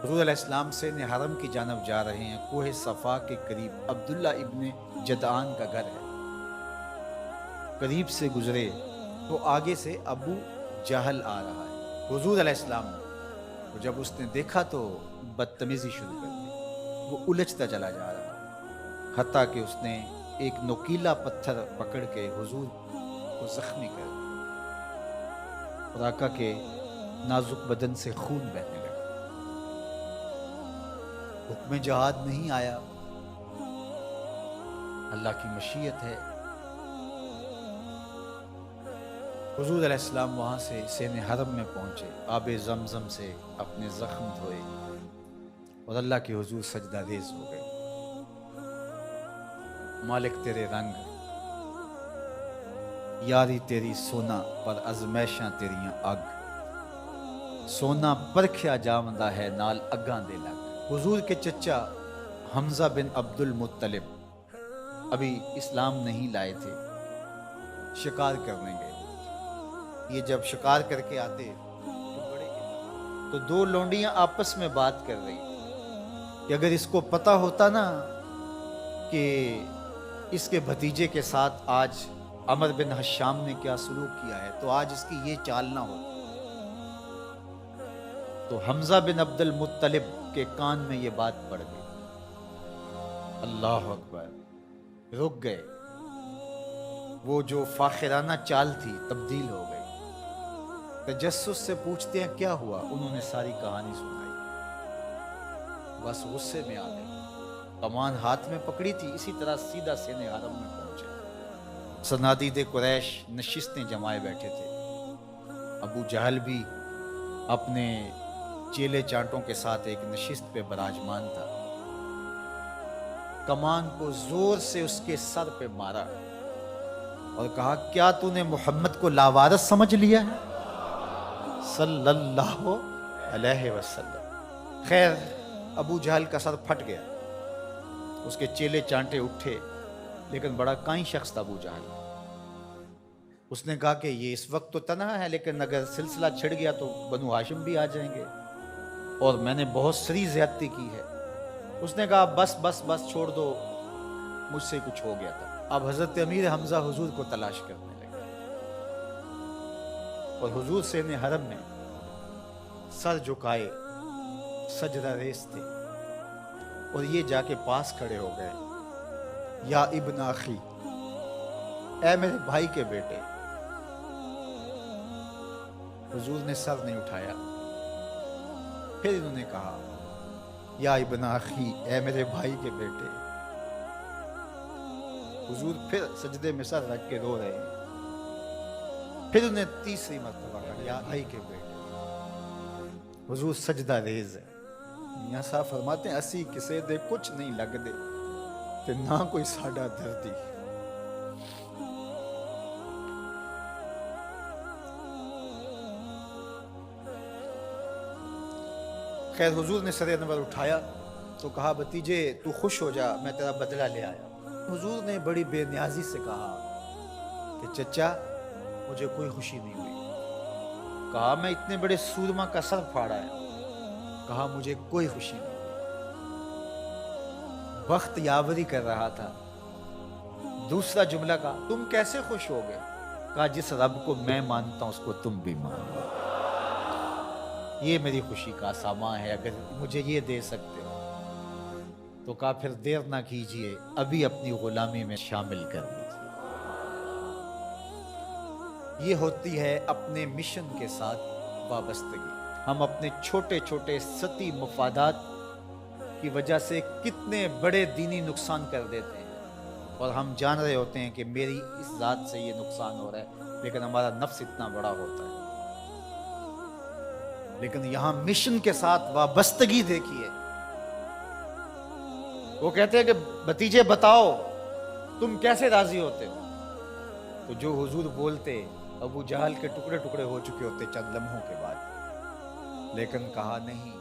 حضور علیہ السلام سے حرم کی جانب جا رہے ہیں۔ کوہ صفا کے قریب عبداللہ ابن جدعان کا گھر ہے۔ قریب سے گزرے تو آگے سے ابو جہل آ رہا ہے۔ حضور علیہ السلام کو جب اس نے دیکھا تو بدتمیزی شروع کر دی۔ وہ الجھتا چلا جا رہا ہے، حتیٰ کہ اس نے ایک نوکیلا پتھر پکڑ کے حضور کو زخمی کر دیا اور آقا کے نازک بدن سے خون بہنے لگا۔ حکم جہاد نہیں آیا، اللہ کی مشیت ہے۔ حضور علیہ السلام وہاں سے سین حرم میں پہنچے، آب زمزم سے اپنے زخم دھوئے اور اللہ کے حضور سجدہ ریز ہو گئے۔ مالک تیرے رنگ، یاری تیری سونا پر ازمیشاں تیریاں اگ، سونا پرکھیا جامدہ ہے نال اگاں دے لگ۔ حضور کے چچا حمزہ بن عبد المطلب ابھی اسلام نہیں لائے تھے، شکار کرنے گئے۔ یہ جب شکار کر کے آتے تو دو لونڈیاں آپس میں بات کر رہی تھی کہ اگر اس کو پتا ہوتا نا کہ اس کے بھتیجے کے ساتھ آج عمر بن حشام نے کیا سلوک کیا ہے تو آج اس کی یہ چال نہ ہوتی۔ تو حمزہ بن عبد المطلب کے کان میں یہ بات پڑ گئی۔ اللہ اکبر، رک گئے۔ وہ جو فاخرانہ چال تھی تبدیل ہو گئی۔ تجسس سے پوچھتے ہیں کیا ہوا، انہوں نے ساری کہانی سنائی۔ بس غصے میں آ گئے، کمان ہاتھ میں پکڑی تھی، اسی طرح سیدھا سین حرم میں پہنچے۔ صنادید قریش نشستیں جمائے بیٹھے تھے۔ ابو جہل بھی اپنے چیلے چانٹوں کے ساتھ ایک نشست پہ براجمان تھا۔ کمان کو زور سے اس کے سر پہ مارا اور کہا کیا تو نے محمد کو لاوارث سمجھ لیا ہے صلی اللہ علیہ وسلم۔ خیر ابو جہل کا سر پھٹ گیا، اس کے چیلے چانٹے اٹھے، لیکن بڑا کائیں شخص تھا ابو جہل۔ اس نے کہا کہ یہ اس وقت تو تنہا ہے، لیکن اگر سلسلہ چھڑ گیا تو بنو ہاشم بھی آ جائیں گے اور میں نے بہت سری زیادتی کی ہے۔ اس نے کہا بس بس بس چھوڑ دو، مجھ سے کچھ ہو گیا تھا۔ اب حضرت امیر حمزہ حضور کو تلاش کرنے لگے اور حضور سین حرم میں سر جھکائے سجدہ ریز تھے اور یہ جا کے پاس کھڑے ہو گئے۔ یا ابن اخی، اے میرے بھائی کے بیٹے۔ حضور نے سر نہیں اٹھایا۔ پھر انہوں نے کہا یا ابن اخی، اے میرے بھائی کے بیٹے۔ حضور پھر سجدے میں سر رکھ کے رو رہے ہیں۔ پھر انہیں تیسری مرتبہ کہا یا بھائی کے بیٹے۔ حضور سجدہ ریز ہے۔ میاں صاحب فرماتے ہیں اسی کسے دے کچھ نہیں لگ دے تے نہ کوئی ساڈا دردی۔ خیر حضور نے سر انور اٹھایا تو کہا بھتیجے تو خوش ہو جا، میں تیرا بدلہ لے آیا۔ حضور نے بڑی بے نیازی سے کہا کہ چچا مجھے کوئی خوشی نہیں ہوئی۔ کہا میں اتنے بڑے سورما کا سر پھاڑا ہے۔ کہا مجھے کوئی خوشی نہیں ہوئی۔ بخت یاوری کر رہا تھا۔ دوسرا جملہ کہا تم کیسے خوش ہو گئے؟ کہا جس رب کو میں مانتا ہوں اس کو تم بھی مانو، یہ میری خوشی کا سامان ہے، اگر مجھے یہ دے سکتے ہو تو کہا پھر دیر نہ کیجئے، ابھی اپنی غلامی میں شامل کر لیجئے۔ یہ ہوتی ہے اپنے مشن کے ساتھ وابستگی۔ ہم اپنے چھوٹے چھوٹے سطحی مفادات کی وجہ سے کتنے بڑے دینی نقصان کر دیتے ہیں اور ہم جان رہے ہوتے ہیں کہ میری اس ذات سے یہ نقصان ہو رہا ہے، لیکن ہمارا نفس اتنا بڑا ہوتا ہے۔ لیکن یہاں مشن کے ساتھ وابستگی دیکھیے۔ وہ کہتے ہیں کہ بھتیجے بتاؤ تم کیسے راضی ہوتے ہو؟ تو جو حضور بولتے ابو جہل کے ٹکڑے ٹکڑے ہو چکے ہوتے چند لمحوں کے بعد، لیکن کہا نہیں،